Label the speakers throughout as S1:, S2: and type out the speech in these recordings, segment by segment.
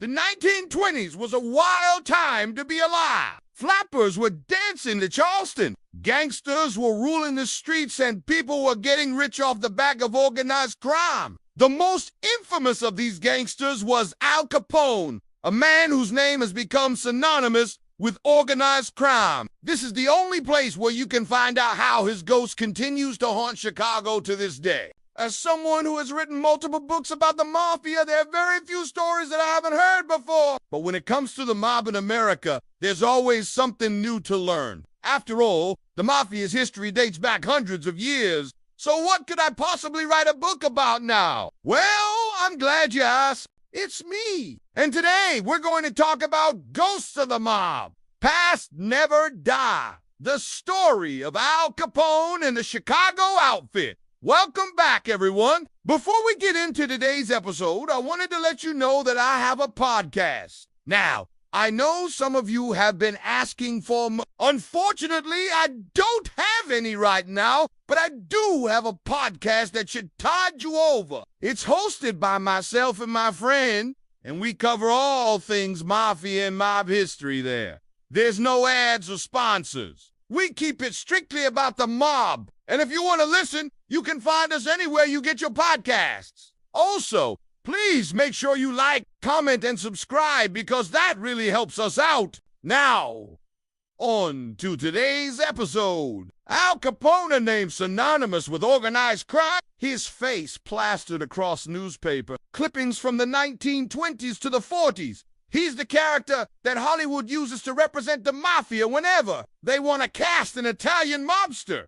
S1: The 1920s was a wild time to be alive. Flappers were dancing to Charleston. Gangsters were ruling the streets and people were getting rich off the back of organized crime. The most infamous of these gangsters was Al Capone, a man whose name has become synonymous with organized crime. This is the only place where you can find out how his ghost continues to haunt Chicago to this day. As someone who has written multiple books about the Mafia, there are very few stories that I haven't heard before. But when it comes to the mob in America, there's always something new to learn. After all, the Mafia's history dates back hundreds of years. So what could I possibly write a book about now? Well, I'm glad you asked. It's me. And today we're going to talk about Ghosts of the Mob. Past Never Die. The story of Al Capone and the Chicago Outfit. Welcome back, everyone. Before we get into today's episode, I wanted to let you know that I have a podcast. Now, I know some of you have been asking for Unfortunately, I don't have any right now, but I do have a podcast that should tide you over. It's hosted by myself and my friend, and we cover all things Mafia and mob history there. There's no ads or sponsors. We keep it strictly about the mob. And if you want to listen, you can find us anywhere you get your podcasts. Also, please make sure you like, comment, and subscribe because that really helps us out. Now, on to today's episode. Al Capone, a name synonymous with organized crime, his face plastered across newspaper clippings from the 1920s to the 40s. He's the character that Hollywood uses to represent the Mafia whenever they want to cast an Italian mobster.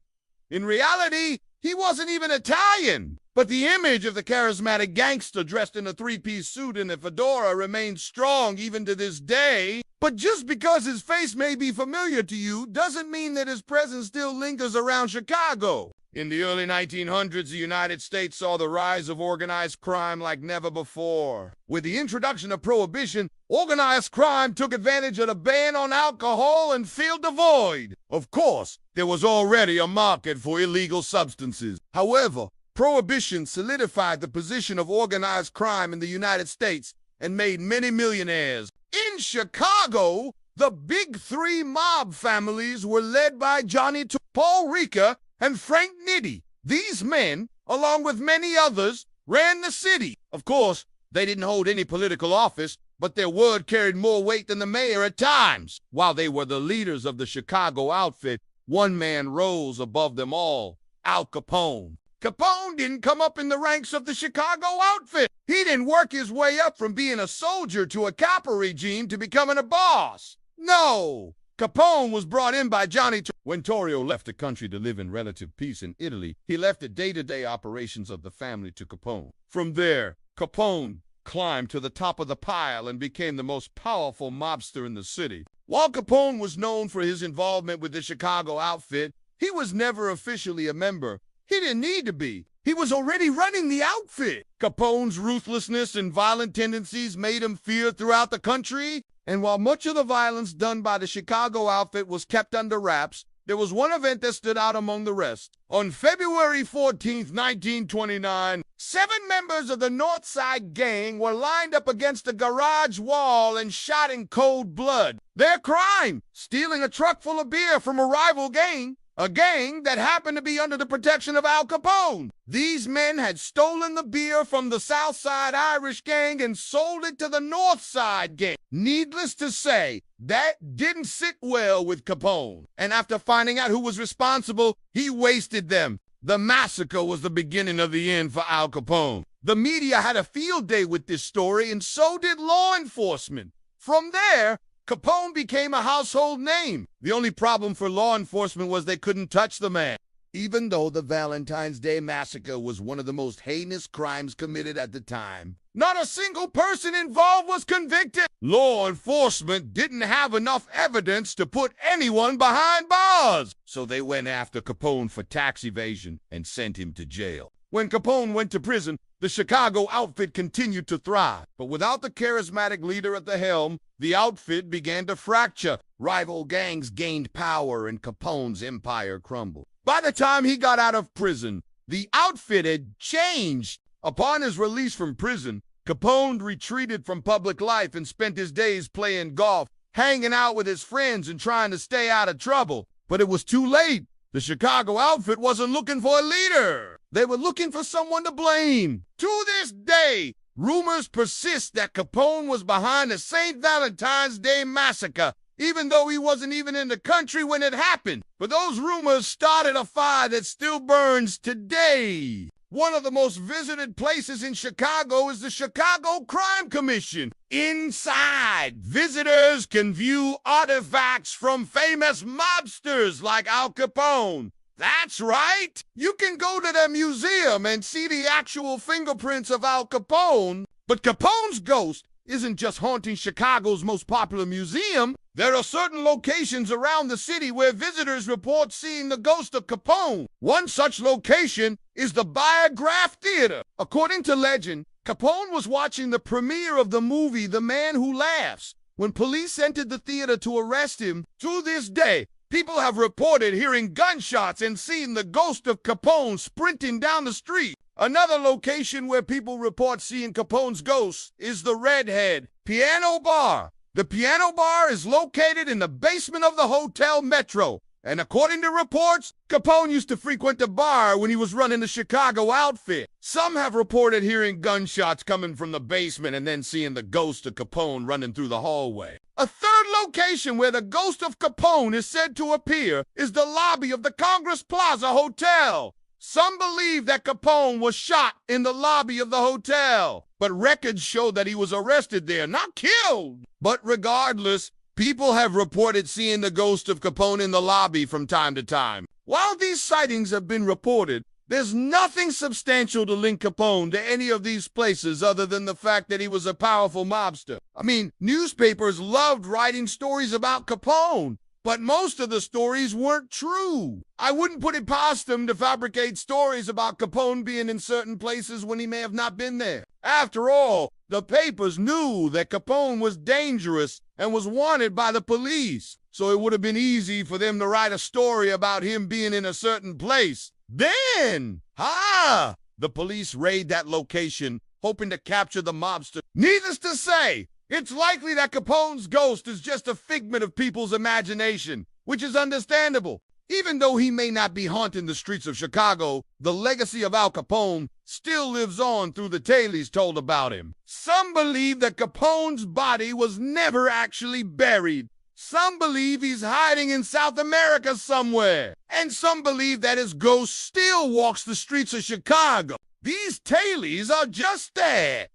S1: In reality, he wasn't even Italian, but the image of the charismatic gangster dressed in a three-piece suit and a fedora remains strong even to this day. But just because his face may be familiar to you doesn't mean that his presence still lingers around Chicago. In the early 1900s, the United States saw the rise of organized crime like never before. With the introduction of Prohibition, organized crime took advantage of the ban on alcohol and filled the void. Of course, there was already a market for illegal substances. However, Prohibition solidified the position of organized crime in the United States and made many millionaires. In Chicago, the big three mob families were led by Johnny Paul Ricca and Frank Nitti. These men, along with many others, ran the city. Of course, they didn't hold any political office, but their word carried more weight than the mayor at times. While they were the leaders of the Chicago Outfit, one man rose above them all, Al Capone. Capone didn't come up in the ranks of the Chicago Outfit. He didn't work his way up from being a soldier to a copper regime to becoming a boss. No! Capone was brought in by Johnny. When Torrio left the country to live in relative peace in Italy, he left the day-to-day operations of the family to Capone. From there, Capone climbed to the top of the pile and became the most powerful mobster in the city. While Capone was known for his involvement with the Chicago Outfit, he was never officially a member. He didn't need to be. He was already running the outfit. Capone's ruthlessness and violent tendencies made him feared throughout the country. And while much of the violence done by the Chicago Outfit was kept under wraps, there was one event that stood out among the rest. On February 14, 1929, 7 members of the North Side Gang were lined up against a garage wall and shot in cold blood. Their crime? Stealing a truck full of beer from a rival gang. A gang that happened to be under the protection of Al Capone. These men had stolen the beer from the South Side Irish gang and sold it to the North Side gang. Needless to say, that didn't sit well with Capone. And after finding out who was responsible, he wasted them. The massacre was the beginning of the end for Al Capone. The media had a field day with this story, and so did law enforcement. From there, Capone became a household name. The only problem for law enforcement was they couldn't touch the man. Even though the Valentine's Day Massacre was one of the most heinous crimes committed at the time, not a single person involved was convicted. Law enforcement didn't have enough evidence to put anyone behind bars. So they went after Capone for tax evasion and sent him to jail. When Capone went to prison, the Chicago Outfit continued to thrive. But without the charismatic leader at the helm, the outfit began to fracture. Rival gangs gained power and Capone's empire crumbled. By the time he got out of prison, the outfit had changed. Upon his release from prison, Capone retreated from public life and spent his days playing golf, hanging out with his friends and trying to stay out of trouble. But it was too late. The Chicago outfit wasn't looking for a leader. They were looking for someone to blame. To this day, rumors persist that Capone was behind the St. Valentine's Day massacre, even though he wasn't even in the country when it happened. But those rumors started a fire that still burns today. One of the most visited places in Chicago is the Chicago Crime Commission. Inside, visitors can view artifacts from famous mobsters like Al Capone. That's right! You can go to the museum and see the actual fingerprints of Al Capone. But Capone's ghost isn't just haunting Chicago's most popular museum. There are certain locations around the city where visitors report seeing the ghost of Capone. One such location is the Biograph Theater. According to legend, Capone was watching the premiere of the movie The Man Who Laughs when police entered the theater to arrest him. To this day, people have reported hearing gunshots and seeing the ghost of Capone sprinting down the street. Another location where people report seeing Capone's ghost is the Redhead Piano Bar. The Piano Bar is located in the basement of the Hotel Metro, and according to reports, Capone used to frequent the bar when he was running the Chicago outfit. Some have reported hearing gunshots coming from the basement and then seeing the ghost of Capone running through the hallway. A third location where the ghost of Capone is said to appear is the lobby of the Congress Plaza Hotel. Some believe that Capone was shot in the lobby of the hotel, but records show that he was arrested there, not killed. But regardless, people have reported seeing the ghost of Capone in the lobby from time to time. While these sightings have been reported, there's nothing substantial to link Capone to any of these places other than the fact that he was a powerful mobster. I mean, newspapers loved writing stories about Capone, but most of the stories weren't true. I wouldn't put it past them to fabricate stories about Capone being in certain places when he may have not been there. After all, the papers knew that Capone was dangerous and was wanted by the police, so it would have been easy for them to write a story about him being in a certain place. Then, the police raid that location, hoping to capture the mobster. Needless to say, it's likely that Capone's ghost is just a figment of people's imagination, which is understandable. Even though he may not be haunting the streets of Chicago, the legacy of Al Capone still lives on through the tales told about him. Some believe that Capone's body was never actually buried. Some believe he's hiding in South America somewhere. And some believe that his ghost still walks the streets of Chicago. These tales are just that.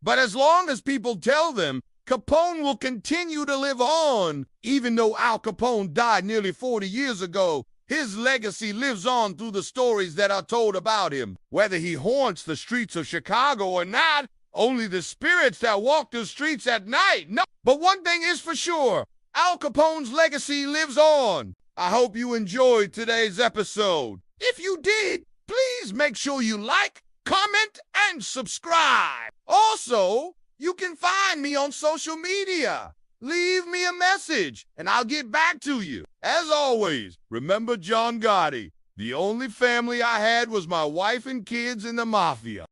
S1: But as long as people tell them, Capone will continue to live on. Even though Al Capone died nearly 40 years ago, his legacy lives on through the stories that are told about him. Whether he haunts the streets of Chicago or not, only the spirits that walk the streets at night know. But one thing is for sure, Al Capone's legacy lives on. I hope you enjoyed today's episode. If you did, please make sure you like, comment, and subscribe. Also, you can find me on social media. Leave me a message, and I'll get back to you. As always, remember John Gotti. The only family I had was my wife and kids in the Mafia.